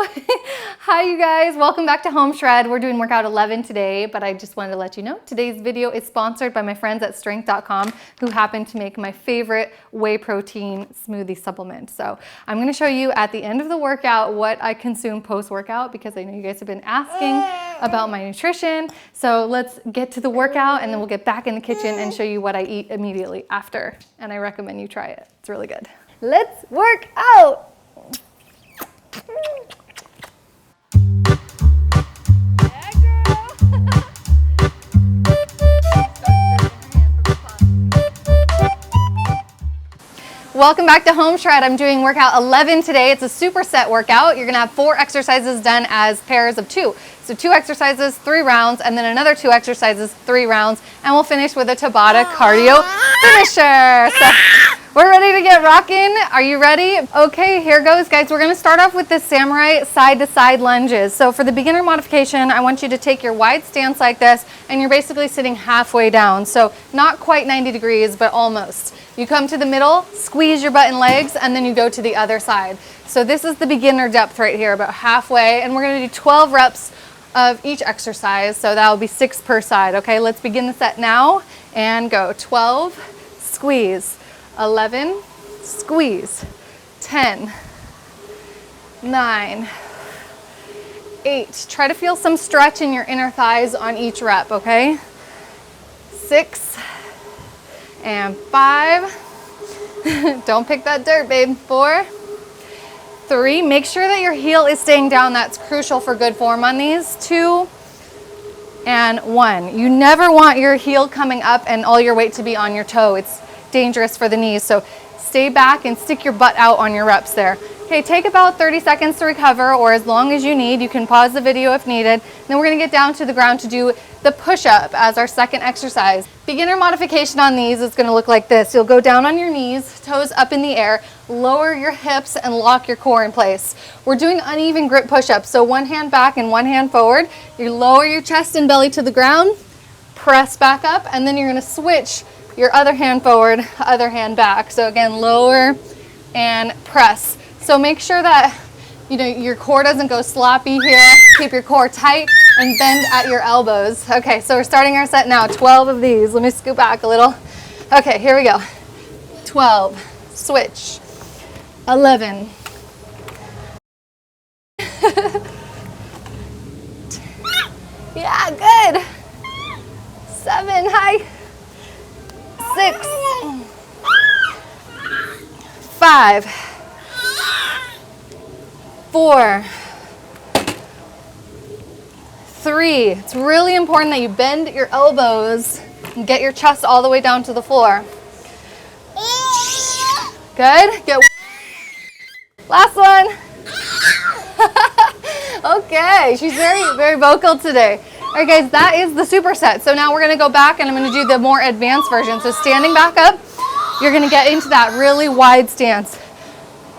Hi you guys, welcome back to Home Shred. We're doing workout 11 today, but I just wanted to let you know today's video is sponsored by my friends at strength.com who happen to make my favorite whey protein smoothie supplement. So I'm going to show you at the end of the workout what I consume post-workout because I know you guys have been asking about my nutrition. So let's get to the workout and then we'll get back in the kitchen and show you what I eat immediately after. And I recommend you try it. It's really good. Let's work out. Welcome back to Home Shred. I'm doing workout 11 today. It's a superset workout. You're gonna have 4 exercises done as pairs of 2. So 2 exercises, 3 rounds, and then another 2 exercises, 3 rounds, and we'll finish with a Tabata cardio finisher. So we're ready to get rocking. Are you ready? Okay, here goes, guys. We're gonna start off with the samurai side-to-side lunges. So for the beginner modification, I want you to take your wide stance like this, and you're basically sitting halfway down. So not quite 90 degrees, but almost. You come to the middle, squeeze your butt and legs, and then you go to the other side. So this is the beginner depth right here, about halfway, and we're gonna do 12 reps of each exercise. So that will be 6 per side. Okay, let's begin the set now and go. 12, squeeze. 11, squeeze. 10, 9, 8. Try to feel some stretch in your inner thighs on each rep, okay? 6 and 5. Don't pick that dirt, babe. 4, 3. Make sure that your heel is staying down. That's crucial for good form on these. 2 and 1. You never want your heel coming up and all your weight to be on your toe. It's dangerous for the knees, so stay back and stick your butt out on your reps there. Okay, take about 30 seconds to recover, or as long as you need. You can pause the video if needed. Then we're going to get down to the ground to do the push-up as our second exercise. Beginner modification on these is going to look like this. You'll go down on your knees, toes up in the air, lower your hips and lock your core in place. We're doing uneven grip push-ups, so one hand back and one hand forward. You lower your chest and belly to the ground, press back up, and then you're going to switch your other hand forward, other hand back. So again, lower and press. So make sure that your core doesn't go sloppy here. Keep your core tight and bend at your elbows. Okay, so we're starting our set now. 12 of these. Let me scoot back a little. Okay, here we go. 12, switch. 11. Yeah, good. 7, high. 6, 5, 4, 3. It's really important that you bend your elbows and get your chest all the way down to the floor. Good. Get last one. Okay, she's very vocal today. All right, guys, that is the superset. So now we're going to go back and I'm going to do the more advanced version. So standing back up, you're going to get into that really wide stance.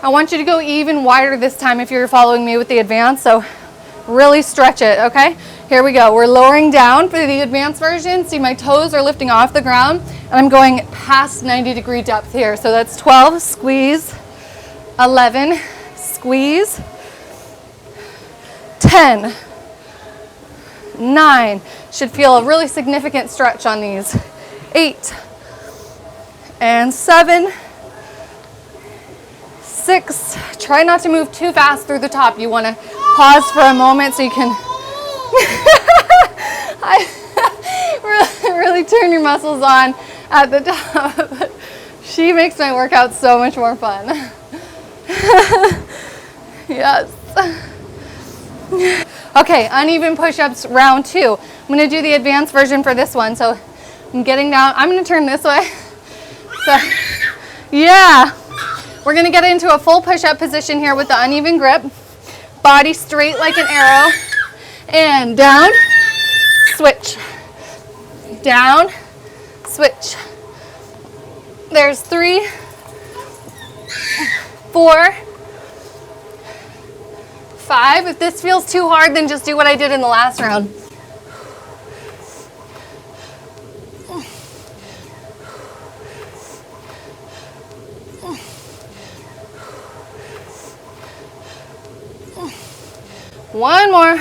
I want you to go even wider this time if you're following me with the advanced. So really stretch it, okay? Here we go. We're lowering down for the advanced version. See, my toes are lifting off the ground and I'm going past 90-degree depth here. So that's 12, squeeze. 11, squeeze. 10. 9, should feel a really significant stretch on these. 8 and 7, 6. Try not to move too fast through the top. You want to pause for a moment so you can really turn your muscles on at the top. She makes my workout so much more fun. Yes. Okay, uneven push-ups round 2. I'm going to do the advanced version for this one. So I'm getting down. I'm going to turn this way. So, yeah. We're going to get into a full push-up position here with the uneven grip. Body straight like an arrow. And down, switch. Down, switch. There's 3, 4, 5. If this feels too hard, then just do what I did in the last round. One more.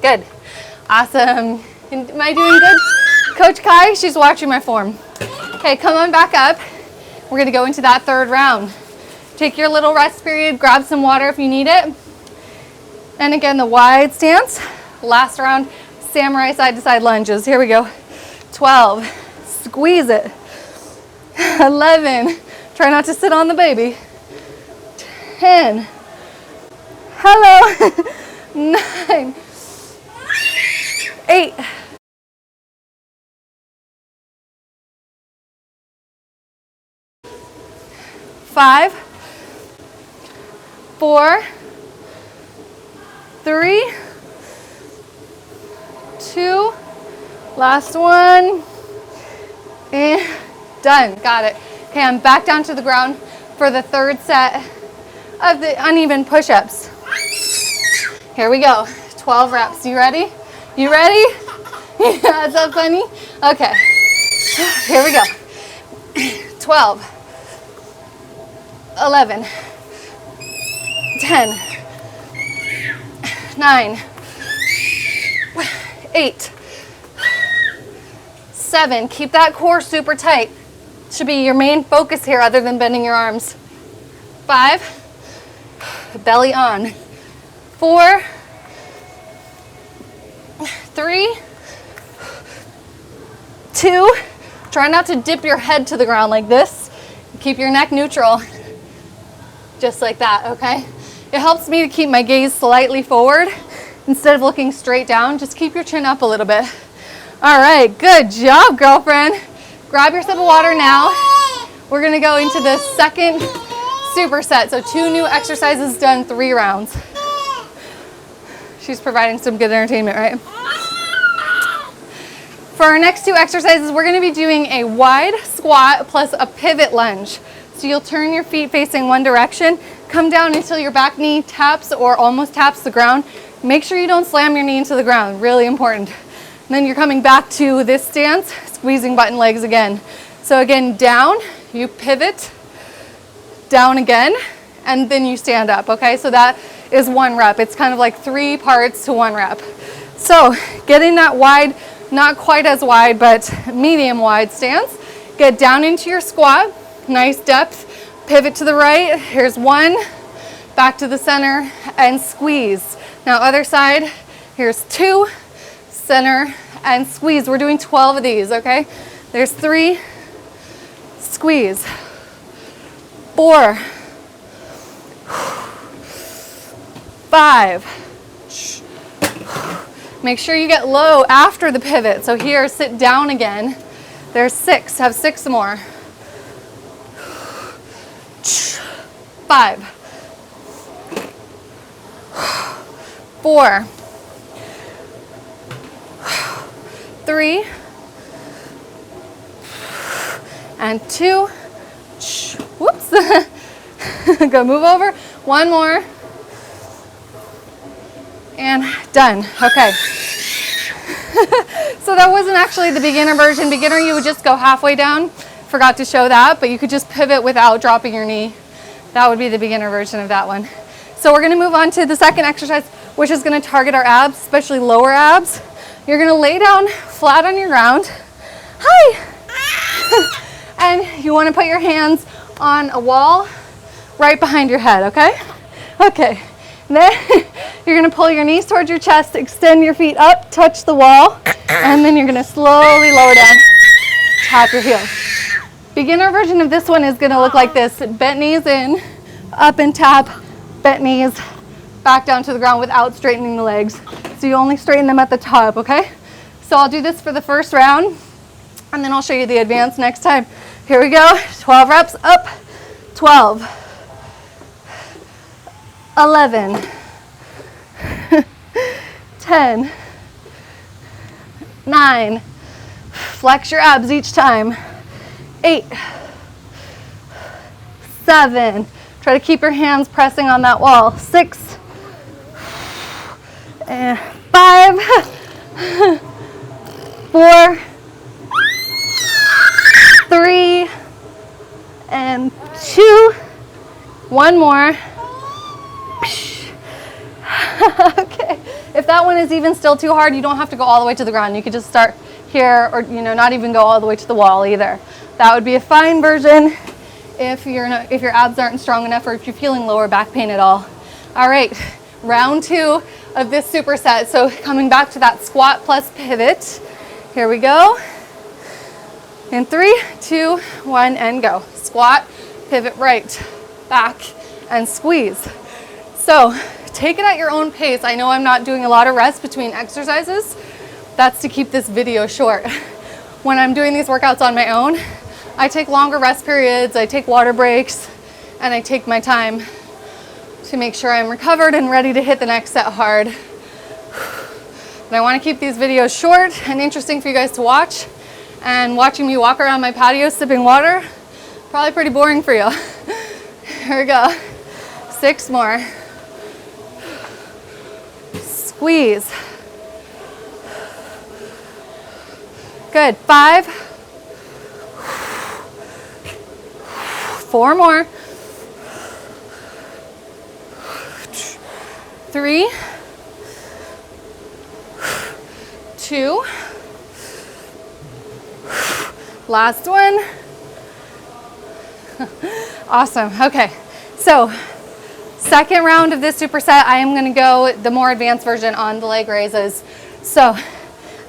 Good. Awesome. Am I doing good? Coach Kai, she's watching my form. Okay, come on back up. We're gonna go into that third round. Take your little rest period, grab some water if you need it. And again, the wide stance. Last round, samurai side to side lunges. Here we go. 12, squeeze it. 11, try not to sit on the baby. 10, hello. 9, 8, 5, 4, 3, 2, last one, and done. Got it. Okay, I'm back down to the ground for the third set of the uneven push-ups. Here we go. 12 reps. You ready? You ready? Yeah, is that funny? Okay. Here we go. 12, 11, 10, 9, 8, 7. Keep that core super tight. Should be your main focus here other than bending your arms. 5, belly on. 4, 3, 2, try not to dip your head to the ground like this. Keep your neck neutral, just like that, okay? It helps me to keep my gaze slightly forward instead of looking straight down. Just keep your chin up a little bit. All right, good job, girlfriend. Grab your sip of water now. We're gonna go into the second superset. So 2 new exercises done, 3 rounds. She's providing some good entertainment, right? For our next 2 exercises, we're gonna be doing a wide squat plus a pivot lunge. So you'll turn your feet facing one direction, come down until your back knee taps or almost taps the ground. Make sure you don't slam your knee into the ground, really important. And then you're coming back to this stance, squeezing button legs again. So again, down, you pivot, down again, and then you stand up, okay? So that is 1 rep. It's kind of like 3 parts to 1 rep. So getting that wide, not quite as wide, but medium wide stance. Get down into your squat, nice depth, pivot to the right. Here's 1, back to the center, and squeeze. Now other side, here's 2, center, and squeeze. We're doing 12 of these, okay? There's 3, squeeze. 4, 5. Make sure you get low after the pivot. So here, sit down again. There's 6, have 6 more. 5, 4, 3, and 2. Whoops. Go move over. 1 more. And done. Okay. So that wasn't actually the beginner version. Beginner, you would just go halfway down. Forgot to show that, but you could just pivot without dropping your knee. That would be the beginner version of that one. So we're gonna move on to the second exercise, which is gonna target our abs, especially lower abs. You're gonna lay down flat on your ground. Hi! And you wanna put your hands on a wall right behind your head, okay? Okay. Then you're gonna pull your knees towards your chest, extend your feet up, touch the wall, and then you're gonna slowly lower down, tap your heels. Beginner version of this one is gonna look like this. Bent knees in, up and tap, bent knees, back down to the ground without straightening the legs. So you only straighten them at the top, okay? So I'll do this for the first round, and then I'll show you the advance next time. Here we go, 12 reps, up, 12, 11, 10, 9, flex your abs each time, 8, 7, try to keep your hands pressing on that wall, 6, and 5, 4, 3, and 2, 1 more, Okay, if that one is even still too hard, you don't have to go all the way to the ground. You could just start here, or not even go all the way to the wall either. That would be a fine version if your abs aren't strong enough, or if you're feeling lower back pain at all. All right, round 2 of this superset. So coming back to that squat plus pivot. Here we go. In 3, 2, 1, and go. Squat, pivot right, back, and squeeze. So take it at your own pace. I know I'm not doing a lot of rest between exercises. That's to keep this video short. When I'm doing these workouts on my own, I take longer rest periods, I take water breaks, and I take my time to make sure I'm recovered and ready to hit the next set hard. And I want to keep these videos short and interesting for you guys to watch. And watching me walk around my patio sipping water, probably pretty boring for you. Here we go. 6 more. Squeeze. Good. 5. 4 more. 3. 2. Last one. Awesome. Okay. So second round of this superset, I am going to go the more advanced version on the leg raises. So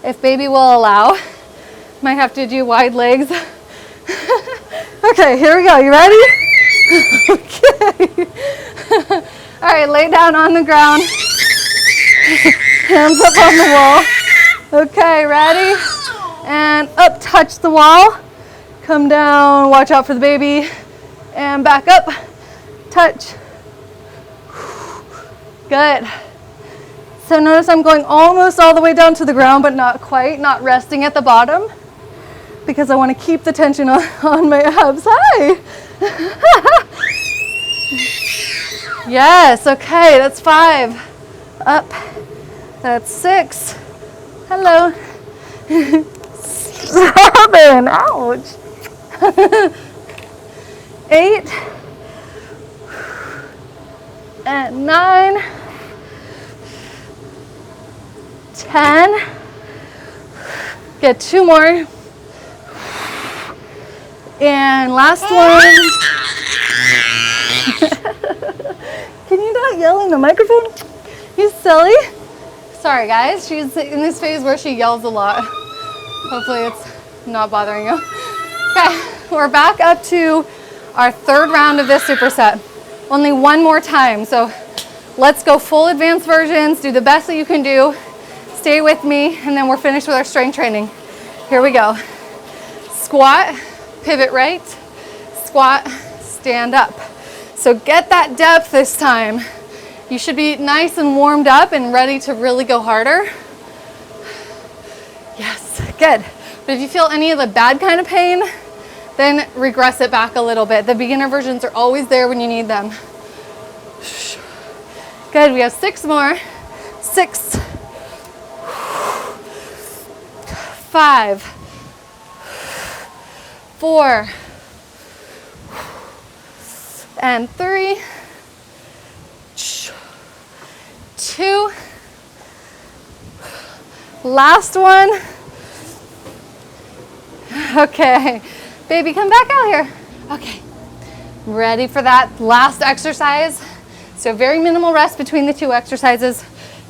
if baby will allow, might have to do wide legs. Okay, here we go. You ready? Okay. All right, lay down on the ground. Hands up on the wall. Okay, ready? And up, touch the wall. Come down, watch out for the baby. And back up, touch. Good. So notice I'm going almost all the way down to the ground, but not quite, not resting at the bottom, because I want to keep the tension on my abs. Hi. Yes, okay, that's 5. Up, that's 6. Hello. 7, ouch. 8, and 9, 10. Get 2 more. And last one. Can you not yell in the microphone? You silly. Sorry guys, she's in this phase where she yells a lot. Hopefully it's not bothering you. Okay, we're back up to our 3rd round of this superset. Only one more time, so let's go full advanced versions. Do the best that you can do. Stay with me, and then we're finished with our strength training. Here we go. Squat, pivot right, squat, stand up. So get that depth this time. You should be nice and warmed up and ready to really go harder. Yes, good. But if you feel any of the bad kind of pain, then regress it back a little bit. The beginner versions are always there when you need them. Good, we have 6 more. 6, 5, 4, and 3, 2, last one. Okay, baby, come back out here. Okay, ready for that last exercise. So very minimal rest between the 2 exercises.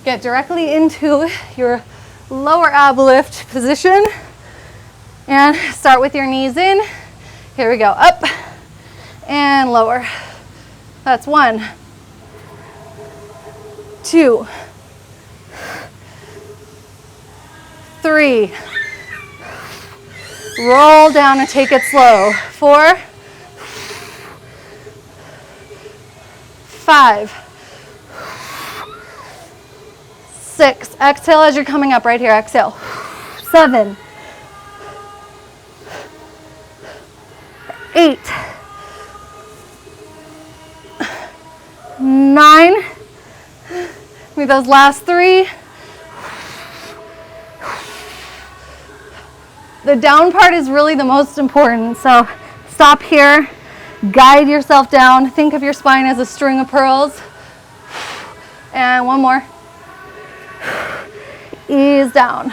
Get directly into your lower ab lift position and start with your knees in. Here we go, up and lower. That's 1, 2, 3. Roll down and take it slow. 4, 5, 6. Exhale as you're coming up right here. Exhale. 7, 8, 9. With those last 3. The down part is really the most important. So stop here, guide yourself down. Think of your spine as a string of pearls. And one more. Ease down.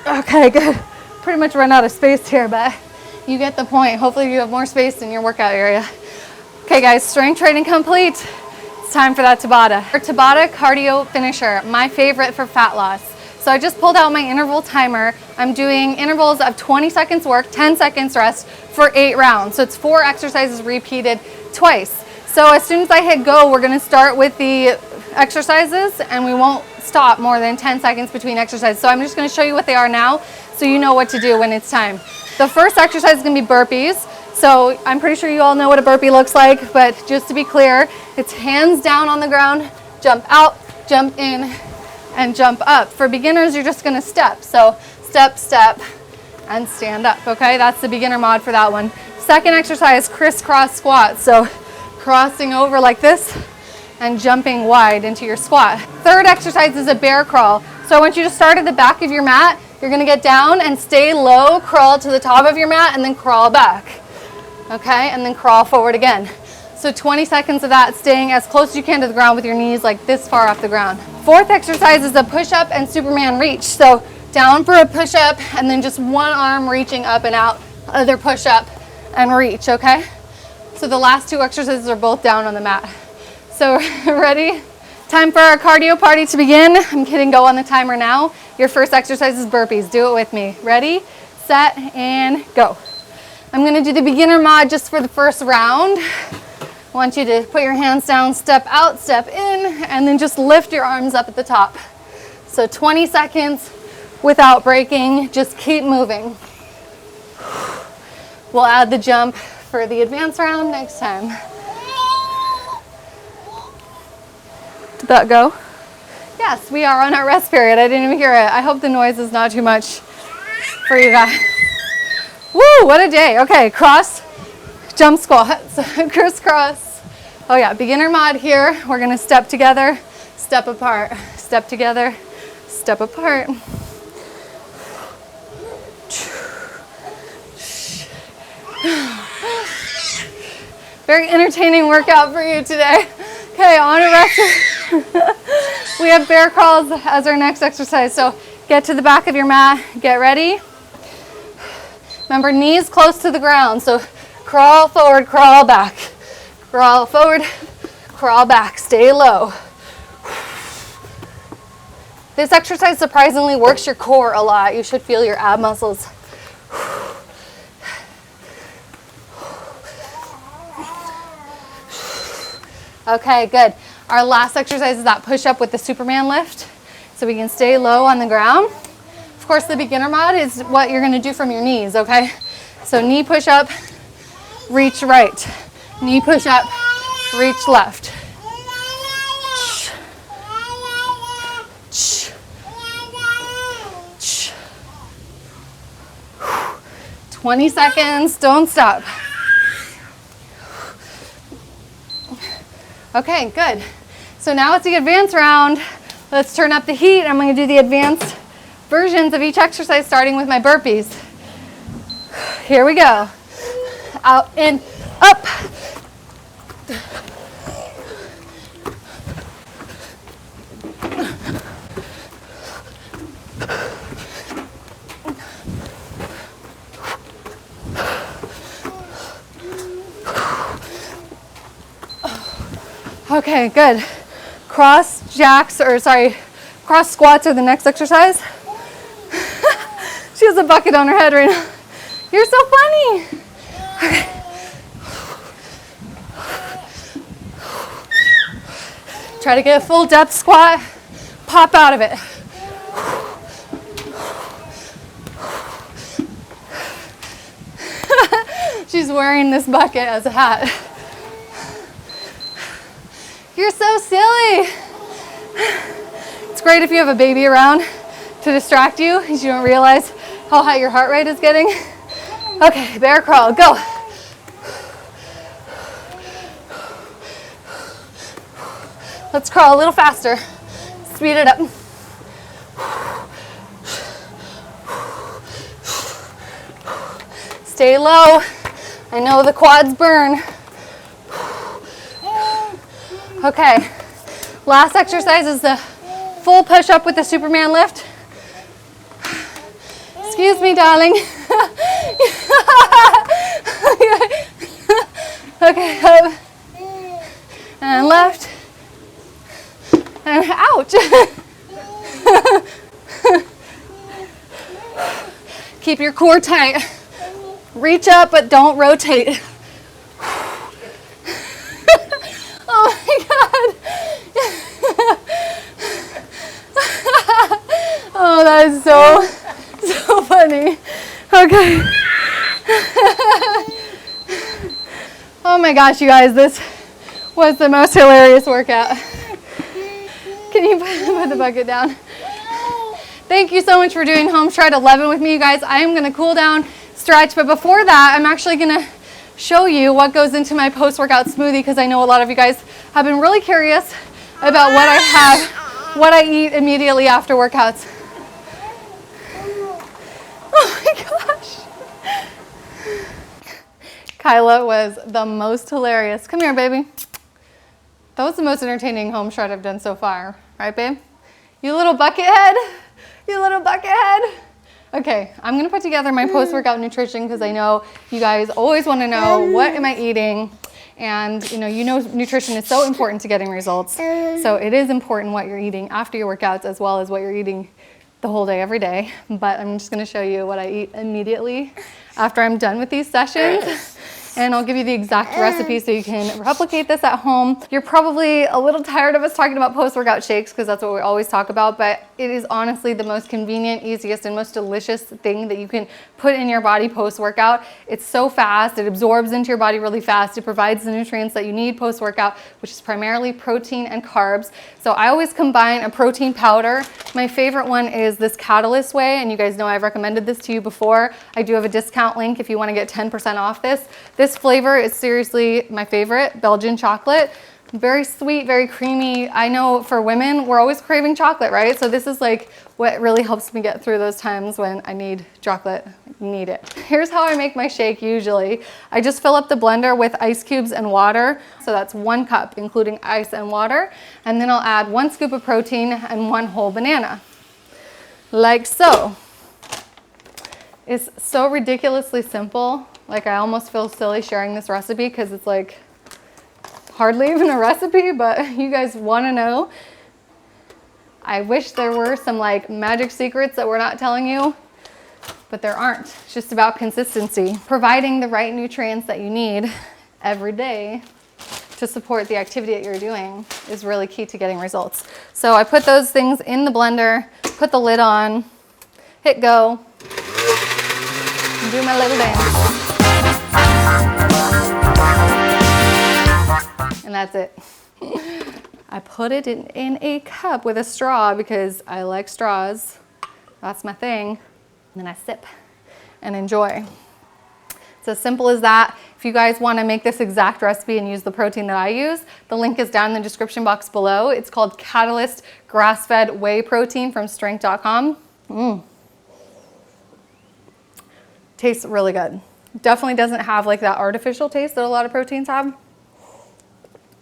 Okay, good. Pretty much run out of space here, but you get the point. Hopefully you have more space in your workout area. Okay guys, strength training complete. It's time for that Tabata. Our Tabata cardio finisher, my favorite for fat loss. So I just pulled out my interval timer. I'm doing intervals of 20 seconds work, 10 seconds rest for 8 rounds. So it's 4 exercises repeated twice. So as soon as I hit go, we're gonna start with the exercises and we won't stop more than 10 seconds between exercises. So I'm just gonna show you what they are now so you know what to do when it's time. The first exercise is gonna be burpees. So I'm pretty sure you all know what a burpee looks like, but just to be clear, it's hands down on the ground, jump out, jump in, and jump up. For beginners, you're just gonna step. So step, step, and stand up, okay? That's the beginner mod for that one. Second exercise, crisscross squat. So crossing over like this and jumping wide into your squat. Third exercise is a bear crawl. So I want you to start at the back of your mat. You're gonna get down and stay low, crawl to the top of your mat, and then crawl back. Okay, and then crawl forward again. So 20 seconds of that, staying as close as you can to the ground with your knees like this far off the ground. Fourth exercise is a push-up and Superman reach. So down for a push-up and then just one arm reaching up and out, other push-up and reach, okay? So the last 2 exercises are both down on the mat. So ready? Time for our cardio party to begin. I'm hitting go on the timer now. Your first exercise is burpees. Do it with me. Ready, set, and go. I'm gonna do the beginner mod just for the first round. I want you to put your hands down, step out, step in, and then just lift your arms up at the top. So 20 seconds without breaking, just keep moving. We'll add the jump for the advanced round next time. Did that go? Yes, we are on our rest period. I didn't even hear it. I hope the noise is not too much for you guys. Woo, what a day. Okay, cross, jump squats, crisscross. Oh yeah, beginner mod here. We're gonna step together, step apart, step together, step apart. Very entertaining workout for you today. Okay, on a rest. We have bear crawls as our next exercise. So get to the back of your mat, get ready. Remember, knees close to the ground, so crawl forward, crawl back. Crawl forward, crawl back, stay low. This exercise surprisingly works your core a lot. You should feel your ab muscles. Okay, good. Our last exercise is that push-up with the Superman lift, so we can stay low on the ground. Of course, the beginner mod is what you're gonna do from your knees, okay? So knee push up, reach right. Knee push up, reach left. 20 seconds, don't stop. Okay, good. So now it's the advanced round. Let's turn up the heat. I'm gonna do the advanced versions of each exercise, starting with my burpees. Here we go. Out and up. Okay, good. Cross squats are the next exercise. She has a bucket on her head right now. You're so funny. Okay. Try to get a full depth squat. Pop out of it. She's wearing this bucket as a hat. You're so silly. It's great if you have a baby around to distract you because you don't realize how high your heart rate is getting. Okay, bear crawl, go. Let's crawl a little faster. Speed it up. Stay low. I know the quads burn. Okay, last exercise is the full push-up with the Superman lift. Excuse me, darling. Okay, up and left and ouch. Keep your core tight. Reach up, but don't rotate. Oh my God. Oh, that is so funny. Okay. Oh my gosh, you guys, this was the most hilarious workout. Can you put the bucket down? Thank you so much for doing home stride 11 with me, you guys. I am gonna cool down, stretch, but before that, I'm actually gonna show you what goes into my post-workout smoothie, because I know a lot of you guys have been really curious about what I have, what I eat immediately after workouts. Oh my gosh. Kyla was the most hilarious. Come here, baby. That was the most entertaining home stride I've done so far. Right, babe? You little bucket head. You little bucket head. Okay, I'm gonna put together my post-workout nutrition because I know you guys always wanna know what am I eating. And you know nutrition is so important to getting results. So it is important what you're eating after your workouts as well as what you're eating the whole day, every day. But I'm just gonna show you what I eat immediately after I'm done with these sessions. And I'll give you the exact recipe so you can replicate this at home. You're probably a little tired of us talking about post-workout shakes because that's what we always talk about, but it is honestly the most convenient, easiest, and most delicious thing that you can put in your body post-workout. It's so fast, it absorbs into your body really fast. It provides the nutrients that you need post-workout, which is primarily protein and carbs. So I always combine a protein powder. My favorite one is this Catalyst Whey, and you guys know I've recommended this to you before. I do have a discount link if you want to get 10% off this. This flavor is seriously my favorite, Belgian chocolate. Very sweet, very creamy. I know for women, we're always craving chocolate, right? So this is like what really helps me get through those times when I need chocolate, need it. Here's how I make my shake usually. I just fill up the blender with ice cubes and water. So that's 1 cup, including ice and water. And then I'll add 1 scoop of protein and 1 whole banana, like so. It's so ridiculously simple. Like I almost feel silly sharing this recipe because it's like hardly even a recipe, but you guys want to know. I wish there were some like magic secrets that we're not telling you, but there aren't. It's just about consistency. Providing the right nutrients that you need every day to support the activity that you're doing is really key to getting results. So I put those things in the blender, put the lid on, hit go, and do my little dance. And that's it. I put it in a cup with a straw because I like straws. That's my thing. And then I sip and enjoy. It's as simple as that. If you guys want to make this exact recipe and use the protein that I use, the link is down in the description box below. It's called Catalyst Grass-Fed Whey Protein from strength.com. Tastes really good. Definitely doesn't have like that artificial taste that a lot of proteins have.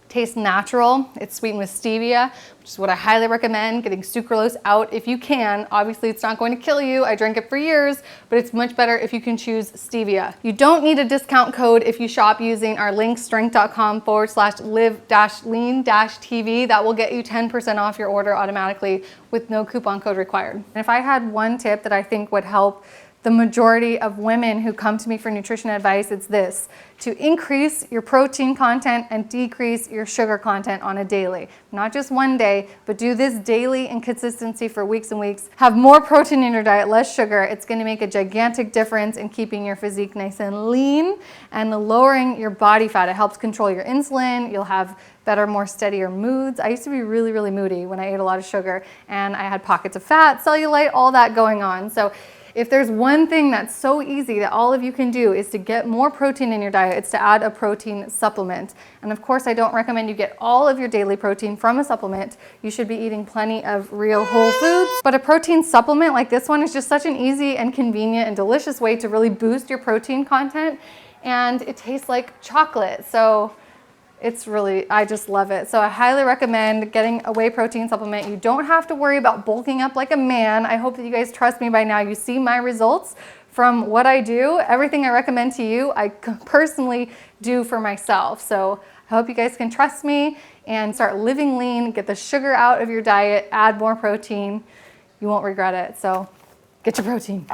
Tastes natural. It's sweetened with stevia, which is what I highly recommend, getting sucralose out if you can. Obviously, it's not going to kill you. I drank it for years, but it's much better if you can choose stevia. You don't need a discount code if you shop using our link, strength.com/live-lean-tv. That will get you 10% off your order automatically with no coupon code required. And if I had one tip that I think would help the majority of women who come to me for nutrition advice, it's this: to increase your protein content and decrease your sugar content on a daily. Not just one day, but do this daily in consistency for weeks and weeks. Have more protein in your diet, less sugar. It's gonna make a gigantic difference in keeping your physique nice and lean and lowering your body fat. It helps control your insulin. You'll have better, more steadier moods. I used to be really, really moody when I ate a lot of sugar, and I had pockets of fat, cellulite, all that going on. So if there's one thing that's so easy that all of you can do is to get more protein in your diet, it's to add a protein supplement. And of course, I don't recommend you get all of your daily protein from a supplement. You should be eating plenty of real whole foods. But a protein supplement like this one is just such an easy and convenient and delicious way to really boost your protein content. And it tastes like chocolate. So It's really, I just love it. So I highly recommend getting a whey protein supplement. You don't have to worry about bulking up like a man. I hope that you guys trust me by now. You see my results from what I do. Everything I recommend to you, I personally do for myself. So I hope you guys can trust me and start living lean, get the sugar out of your diet, add more protein. You won't regret it. So get your protein.